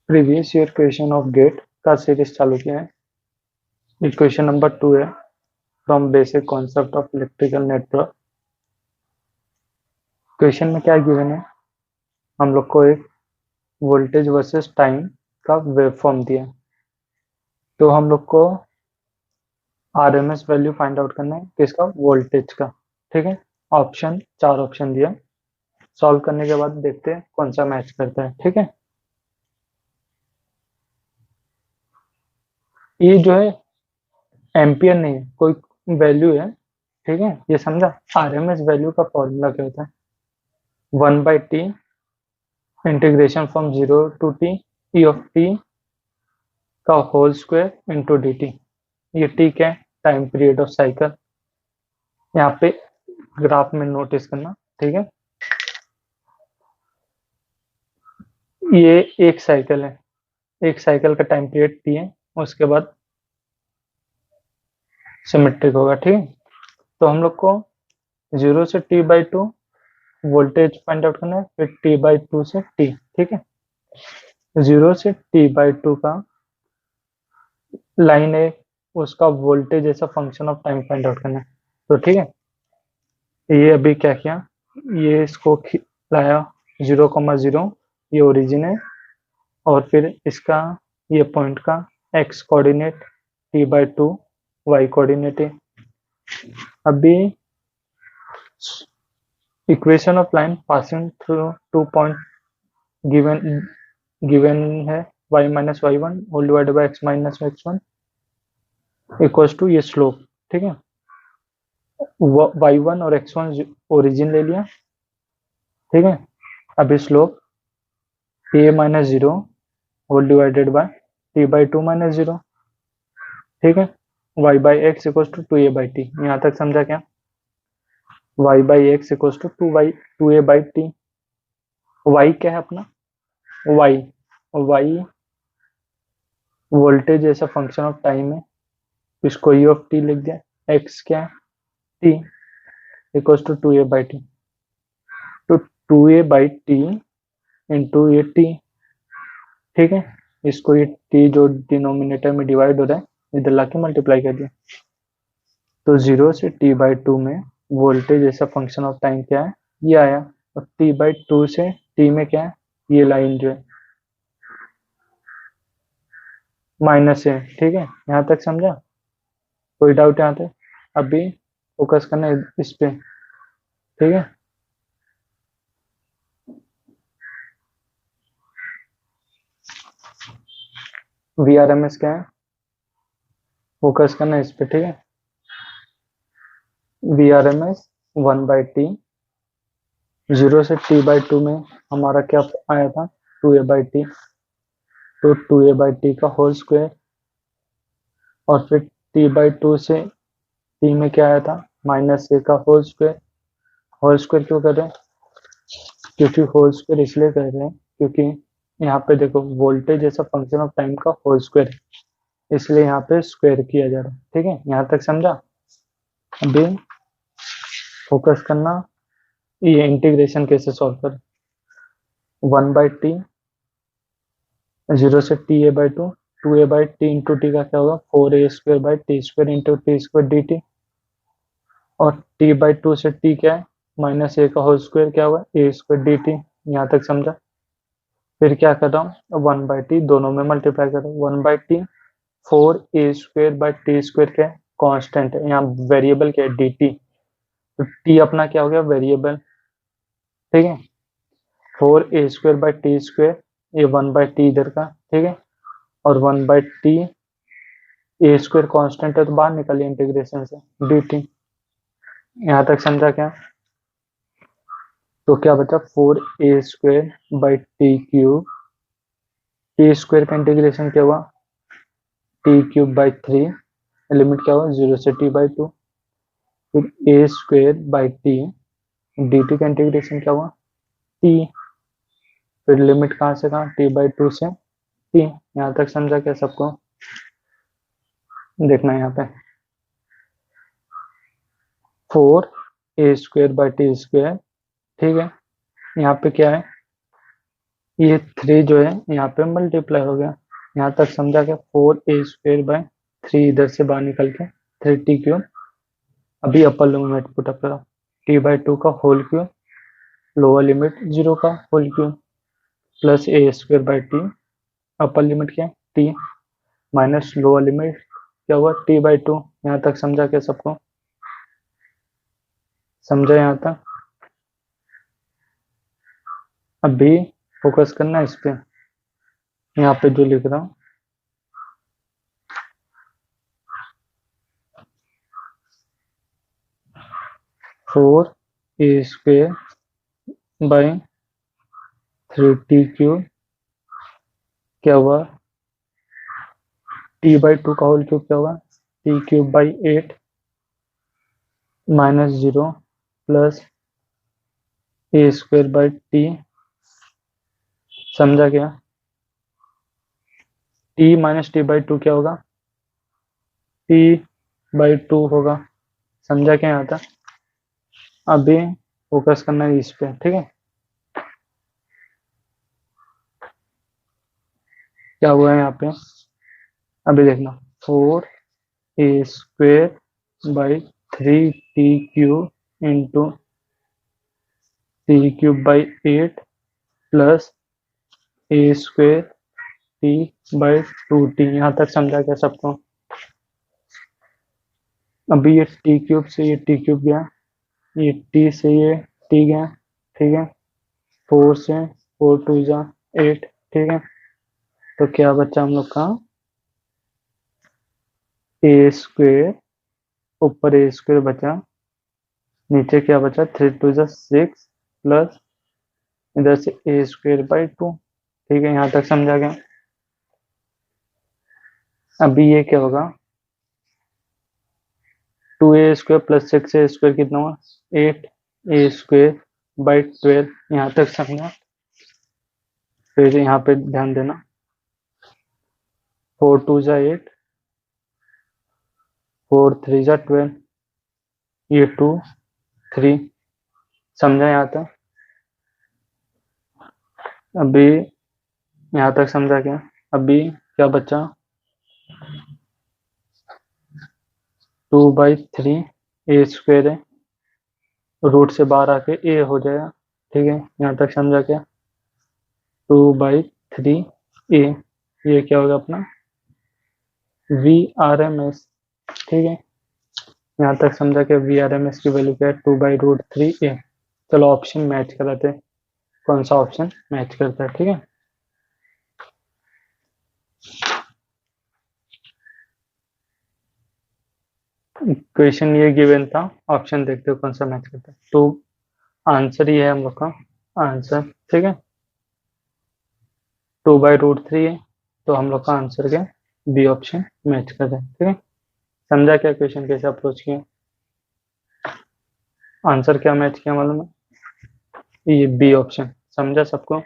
Previous year question of GATE का series चालू किया है। ये क्वेश्चन नंबर 2 है from basic concept of electrical network. Question में क्या गिवन है, हम लोग को एक वोल्टेज वर्सेस टाइम का वेव फॉर्म दिया है, तो हम लोग को आरएमएस वैल्यू फाइंड आउट करना है किसका, वोल्टेज का। ठीक है, ऑप्शन 4 ऑप्शन दिया, सॉल्व करने के बाद देखते हैं कौन सा मैच करता है। ठीक है, ये जो है एम्पियर नहीं है, कोई वैल्यू है। ठीक है, ये समझा। आरएमएस वैल्यू का फॉर्मूला क्या होता है, 1/t integration from 0 to t e of t का whole square into d t. ये t क्या है, टाइम पीरियड ऑफ साइकिल। यहाँ पे ग्राफ में नोटिस करना। ठीक है, ये एक साइकिल है, एक साइकिल का टाइम पीरियड t है, उसके बाद सिमेट्रिक होगा। ठीक है, तो हम लोग को 0 से t/2 वोल्टेज फाइंड आउट करना है, फिर t/2 से t। ठीक है, 0 से t/2 का लाइन है, उसका वोल्टेज ऐसा function of time find out करना है। तो ठीक है, ये अभी क्या किया, ये इसको लाया 0,0, ये ओरिजिन है, और फिर इसका ये पॉइंट का x coordinate t/2 y coordinate है। अभी equation of line passing through 2 point given है, y minus y one whole divided by x minus x one equals to ये स्लोप। ठीक है, y1 और x1 ओरिजिन ले लिया। ठीक है, अभी slope a minus 0 whole divided by t/2 minus 0। ठीक है, y by x equals to 2a by t. यहाँ तक समझा क्या, y by x equals to 2a by t. y क्या है अपना, y वोल्टेज ऐसा फंक्शन ऑफ टाइम है, इसको e ऑफ t लिख दिया। x क्या है, t equals to 2a by t, तो 2a बाई टी इंटू ये t। ठीक है, इसको ये t जो डिनोमिनेटर में डिवाइड हो रहा है इधर लाके मल्टीप्लाई कर दिया, तो 0 से t/2 में वोल्टेज ऐसा फंक्शन ऑफ टाइम क्या है, ये आया। और t/2 से t में क्या है, ये लाइन जो है माइनस है। ठीक है, यहाँ तक समझा, कोई डाउट यहाँ पे। अभी फोकस करना है इस पे। ठीक है, VRMS क्या है, फोकस करना है इस पे। ठीक है, VRMS 1/t, 0 से t/2 में हमारा क्या आया था, 2a बाई टी, तो 2a बाई टी का होल स्क्वायर, और फिर t/2 से t में क्या आया था, माइनस a का होल स्क्वायर। होल स्क्वायर क्यों कर रहे हैं, क्योंकि होल स्क्वायर इसलिए कर रहे हैं क्योंकि यहाँ पे देखो वोल्टेज ऐसा फंक्शन ऑफ टाइम का होल स्क्वायर है, इसलिए यहाँ पे स्क्वायर किया जा रहा है। ठीक है, यहाँ तक समझा। अभी फोकस करना, ये इंटीग्रेशन कैसे सॉल्व कर, 1/t 0 से t/2, 2a/t इंटू टी का क्या होगा, 4a² by T square into T square D T, और t/2 से t क्या है, माइनस a का होल स्क्वायर क्या हुआ, a² डी टी। यहाँ तक समझा। फिर क्या कर रहा हूँ, 1/t दोनों में मल्टीप्लाई कर रहा हूँ, 1/t 4a² by T square क्या है, कांस्टेंट है, यहाँ वेरिएबल क्या है, डी टी, तो t अपना क्या हो गया, वेरिएबल। ठीक है, 4a² बाई टी स्क्वायर, ये 1/t इधर का। ठीक है, और 1/t a² कांस्टेंट है तो बाहर निकलिए इंटीग्रेशन से, डी टी। यहाँ तक समझा क्या, तो क्या बचा, 4a² by T cube, T square का इंटीग्रेशन क्या हुआ, टी क्यूब बाई 3, लिमिट क्या हुआ 0 से t/2, फिर a² by T D T का इंटीग्रेशन क्या हुआ, t, फिर लिमिट कहाँ से कहाँ, t/2 से t। यहाँ तक समझा क्या सबको, देखना है यहाँ पे 4a² बाई टी स्क्वायर। ठीक है, यहाँ पे क्या है, ये 3 जो है यहाँ पे मल्टीप्लाई हो गया, यहाँ तक समझा क्या? 4a² / 3 इधर से बाहर निकल के 3t³। अभी अपर लिमिट पुटअप करो, t/2 का होल क्यूब, लोअर लिमिट 0 का whole cube, plus a²/t, upper limit क्या है? t, माइनस लोअर लिमिट क्या हुआ? t/2। यहाँ तक समझा क्या सबको? समझा यहाँ तक? अभी फोकस करना इस पे, यहाँ पे जो लिख रहा हूँ, four A square by 3t³ क्या हुआ? t/2 का होल क्यूब क्या हुआ? t³/8 minus 0 plus a²/t। समझा क्या? t माइनस t/2 क्या होगा? t/2 होगा। समझा क्या यहाँ था? अभी फोकस करना है इस पे, ठीक है? क्या हुआ है यहाँ पे? अभी देखना, 4a²/3t³ into t³/8 plus a²t/2t। यहाँ तक समझा क्या सबको? अभी ये t³ से ये t³ गया, ये t से ये t गया, ठीक है? 4 से 4 2 जा 8, ठीक है? तो क्या बचा हम लोग का? a², ऊपर a² बचा, नीचे क्या बचा? 3 2 जा 6 प्लस इधर से a²/2, ठीक है? यहाँ तक समझा गया? अभी ये क्या होगा? 2a² प्लस 6a² कितना हुआ? 8a²/12। यहाँ तक समझा? फिर यहाँ पे ध्यान देना, 4 2 जा 8, 4 3 जा 12, ये 2 3। समझा यहाँ तक? अभी यहाँ तक समझा क्या? अभी क्या बचा? 2/3 a² है, रूट से बाहर आके a हो जाएगा, ठीक है? यहाँ तक समझा क्या? 2/3 a, ये क्या होगा अपना? VRMS, ठीक है? यहाँ तक समझा कि VRMS की वैल्यू क्या है? 2/√3a। चलो ऑप्शन मैच कराते हैं, कौन सा ऑप्शन मैच करता है, ठीक है? क्वेश्चन ये गिवन था, ऑप्शन देखते हो कौन सा मैच करता है। तो आंसर ये है हम लोग का आंसर, ठीक है? 2/√3 है, तो हम लोग का आंसर क्या? बी ऑप्शन मैच कर रहे हैं, ठीक है? समझा क्या क्वेश्चन कैसे अप्रोच किया? आंसर क्या मैच किया मालूम है? ये बी ऑप्शन। समझा सबको?